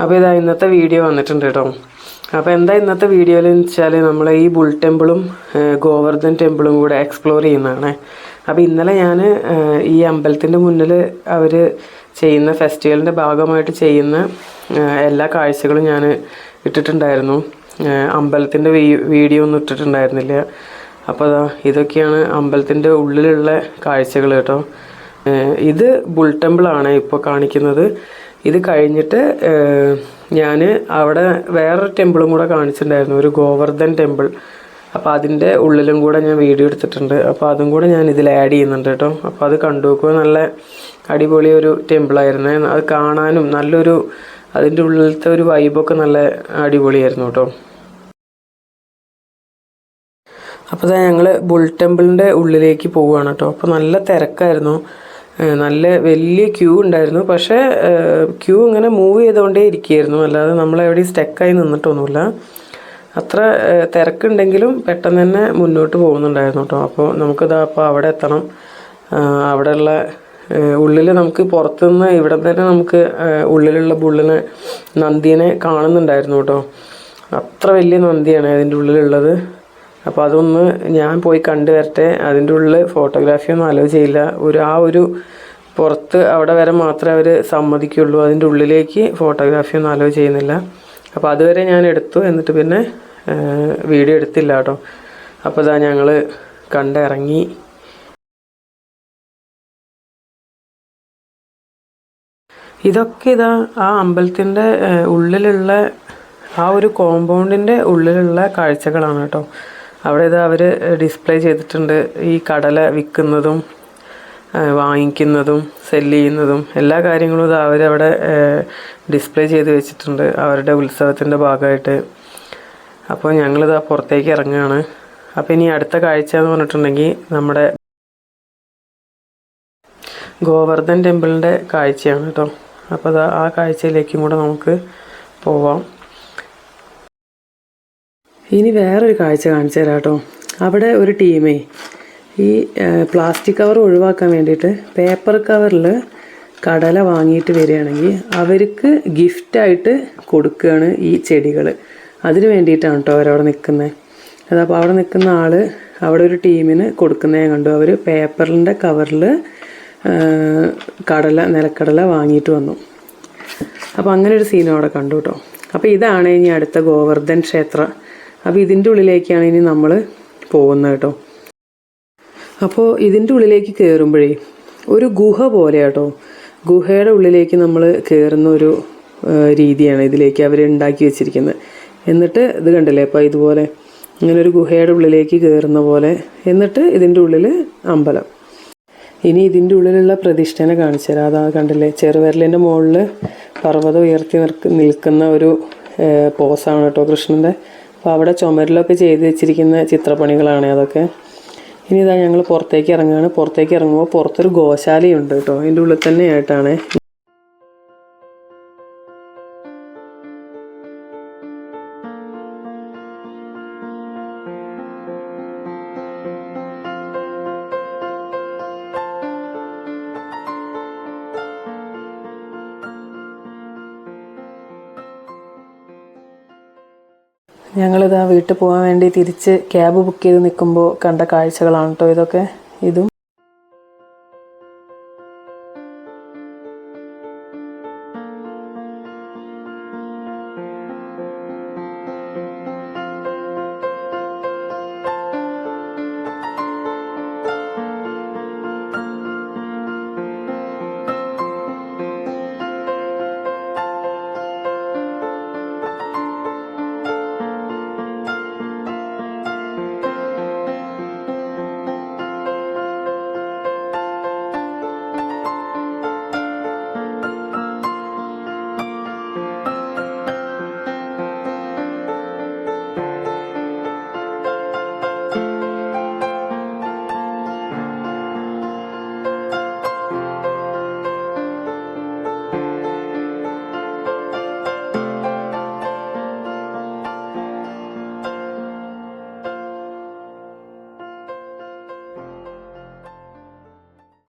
അപ്പോൾ ഇതാ ഇന്നത്തെ വീഡിയോ വന്നിട്ടുണ്ട് കേട്ടോ. അപ്പോൾ എന്താ ഇന്നത്തെ വീഡിയോയിൽ എന്ന് വെച്ചാൽ നമ്മൾ ഈ ബുൾ ടെമ്പിളും ഗോവർദ്ധൻ ടെമ്പിളും കൂടെ എക്സ്പ്ലോർ ചെയ്യുന്നതാണ്. അപ്പോൾ ഇന്നലെ ഞാൻ ഈ അമ്പലത്തിൻ്റെ മുന്നിൽ അവർ ചെയ്യുന്ന ഫെസ്റ്റിവലിൻ്റെ ഭാഗമായിട്ട് ചെയ്യുന്ന എല്ലാ കാഴ്ചകളും ഞാൻ ഇട്ടിട്ടുണ്ടായിരുന്നു. അമ്പലത്തിൻ്റെ വീഡിയോ ഒന്നും ഇട്ടിട്ടുണ്ടായിരുന്നില്ല. അപ്പോൾ ഇതൊക്കെയാണ് അമ്പലത്തിൻ്റെ ഉള്ളിലുള്ള കാഴ്ചകൾ കേട്ടോ. ഇത് ബുൾ ടെമ്പിളാണ് ഇപ്പോൾ കാണിക്കുന്നത്. ഇത് കഴിഞ്ഞിട്ട് ഞാൻ അവിടെ വേറൊരു ടെമ്പിളും കൂടെ കാണിച്ചിട്ടുണ്ടായിരുന്നു, ഒരു ഗോവർദ്ധൻ ടെമ്പിൾ. അപ്പോൾ അതിൻ്റെ ഉള്ളിലും കൂടെ ഞാൻ വീഡിയോ എടുത്തിട്ടുണ്ട്. അപ്പോൾ അതും കൂടെ ഞാൻ ഇതിൽ ആഡ് ചെയ്യുന്നുണ്ട് കേട്ടോ. അപ്പോൾ അത് കണ്ടു നോക്കുക. നല്ല അടിപൊളി ഒരു ടെമ്പിളായിരുന്നു. അത് കാണാനും നല്ലൊരു അതിൻ്റെ ഉള്ളിലത്തെ ഒരു വൈബൊക്കെ നല്ല അടിപൊളിയായിരുന്നു കേട്ടോ. അപ്പോൾ ഞങ്ങൾ ബുൾ ടെമ്പിളിൻ്റെ ഉള്ളിലേക്ക് പോവുകയാണ് കേട്ടോ. അപ്പോൾ നല്ല തിരക്കായിരുന്നു, നല്ല വലിയ ക്യൂ ഉണ്ടായിരുന്നു. പക്ഷേ ക്യൂ ഇങ്ങനെ മൂവ് ചെയ്തുകൊണ്ടേ ഇരിക്കുകയായിരുന്നു, അല്ലാതെ നമ്മളെവിടെയും സ്റ്റക്കായി നിന്നിട്ടൊന്നുമില്ല. അത്ര തിരക്കുണ്ടെങ്കിലും പെട്ടെന്ന് തന്നെ മുന്നോട്ട് പോകുന്നുണ്ടായിരുന്നു കേട്ടോ. അപ്പോൾ നമുക്കിതാ അപ്പോൾ അവിടെ എത്തണം. അവിടെയുള്ള ഉള്ളിൽ നമുക്ക് പുറത്തുനിന്ന് ഇവിടെ തന്നെ നമുക്ക് ഉള്ളിലുള്ള ബുള്ളിനെ നന്ദിനെ കാണുന്നുണ്ടായിരുന്നു കേട്ടോ. അത്ര വലിയ നന്ദിയാണ് അതിൻ്റെ ഉള്ളിലുള്ളത്. അപ്പോൾ അതൊന്ന് ഞാൻ പോയി കണ്ടു വരട്ടെ. അതിൻ്റെ ഉള്ളിൽ ഫോട്ടോഗ്രാഫിയൊന്നും അലോ ചെയ്യില്ല. ഒരു പുറത്ത് അവിടെ വരെ മാത്രമേ അവർ സമ്മതിക്കുള്ളൂ. അതിൻ്റെ ഉള്ളിലേക്ക് ഫോട്ടോഗ്രാഫിയൊന്നും അലോ ചെയ്യുന്നില്ല. അപ്പോൾ അതുവരെ ഞാൻ എടുത്തു, എന്നിട്ട് പിന്നെ വീഡിയോ എടുത്തില്ല കേട്ടോ. അപ്പോൾ ഇതാ ഞങ്ങൾ കണ്ടിറങ്ങി. ഇതൊക്കെ ഇതാ ആ അമ്പലത്തിൻ്റെ ഉള്ളിലുള്ള ആ ഒരു കോമ്പൗണ്ടിൻ്റെ ഉള്ളിലുള്ള കാഴ്ചകളാണ് കേട്ടോ. അവിടെ ഇത് അവർ ഡിസ്പ്ലേ ചെയ്തിട്ടുണ്ട്. ഈ കടല വിൽക്കുന്നതും വാങ്ങിക്കുന്നതും സെല്ല് ചെയ്യുന്നതും എല്ലാ കാര്യങ്ങളും ഇത് അവരവിടെ ഡിസ്പ്ലേ ചെയ്ത് വെച്ചിട്ടുണ്ട് അവരുടെ ഉത്സവത്തിൻ്റെ ഭാഗമായിട്ട്. അപ്പോൾ ഞങ്ങളിത് പുറത്തേക്ക് ഇറങ്ങുകയാണ്. അപ്പോൾ ഇനി അടുത്ത കാഴ്ച എന്ന് പറഞ്ഞിട്ടുണ്ടെങ്കിൽ നമ്മുടെ ഗോവർദ്ധൻ ടെമ്പിളിൻ്റെ കാഴ്ചയാണ് കേട്ടോ. അപ്പോൾ ആ കാഴ്ചയിലേക്കും കൂടെ നമുക്ക് പോവാം. ഇനി വേറൊരു കാഴ്ച കാണിച്ചു തരാം കേട്ടോ. അവിടെ ഒരു ടീമേ ഈ പ്ലാസ്റ്റിക് കവർ ഒഴിവാക്കാൻ വേണ്ടിയിട്ട് പേപ്പർ കവറിൽ കടല വാങ്ങിയിട്ട് വരികയാണെങ്കിൽ അവർക്ക് ഗിഫ്റ്റായിട്ട് കൊടുക്കുകയാണ് ഈ ചെടികൾ. അതിന് വേണ്ടിയിട്ടാണ് കേട്ടോ അവരവിടെ നിൽക്കുന്നത്. അതപ്പോൾ അവിടെ നിൽക്കുന്ന ആൾ അവിടെ ഒരു ടീമിന് കൊടുക്കുന്നതിനെ കണ്ടു. അവർ പേപ്പറിൻ്റെ കവറിൽ നിലക്കടല വാങ്ങിയിട്ട് വന്നു. അപ്പോൾ അങ്ങനെ ഒരു സീനും അവിടെ കണ്ടു കേട്ടോ. അപ്പോൾ ഇതാണ് ഇനി അടുത്ത ഗോവർദ്ധൻ ക്ഷേത്ര. അപ്പോൾ ഇതിൻ്റെ ഉള്ളിലേക്കാണ് ഇനി നമ്മൾ പോകുന്നത് കേട്ടോ. അപ്പോൾ ഇതിൻ്റെ ഉള്ളിലേക്ക് കയറുമ്പോഴേ ഒരു ഗുഹ പോലെ കേട്ടോ. ഗുഹയുടെ ഉള്ളിലേക്ക് നമ്മൾ കയറുന്ന ഒരു രീതിയാണ് ഇതിലേക്ക് അവർ ഉണ്ടാക്കി വെച്ചിരിക്കുന്നത്. എന്നിട്ട് ഇത് കണ്ടില്ലേ, അപ്പോൾ ഇതുപോലെ ഇങ്ങനെ ഒരു ഗുഹയുടെ ഉള്ളിലേക്ക് കയറുന്ന പോലെ, എന്നിട്ട് ഇതിൻ്റെ ഉള്ളിൽ അമ്പലം. ഇനി ഇതിൻ്റെ ഉള്ളിലുള്ള പ്രതിഷ്ഠനെ കാണിച്ചു തരാം. അതാ കണ്ടില്ലേ, ചെറുവിരലിൻ്റെ മുകളിൽ പർവ്വതം ഉയർത്തി നിൽക്കുന്ന ഒരു പോസാണ് കേട്ടോ കൃഷ്ണൻ്റെ. അപ്പോൾ അവിടെ ചുമരിലൊക്കെ ചെയ്ത് വെച്ചിരിക്കുന്ന ചിത്രപ്പണികളാണ് അതൊക്കെ. ഇനി ഇതാ ഞങ്ങൾ പുറത്തേക്ക് ഇറങ്ങുകയാണ്. പുറത്തേക്ക് ഇറങ്ങുമ്പോൾ പുറത്തൊരു ഗോശാലയുണ്ട് കേട്ടോ. അതിൻ്റെ ഉള്ളിൽ തന്നെ ആയിട്ടാണ്. ഞങ്ങളിതാ വീട്ടിൽ പോകാൻ വേണ്ടി തിരിച്ച് ക്യാബ് ബുക്ക് ചെയ്ത് നിൽക്കുമ്പോൾ കണ്ട കാഴ്ചകളാണ് കേട്ടോ ഇതൊക്കെ. ഇതും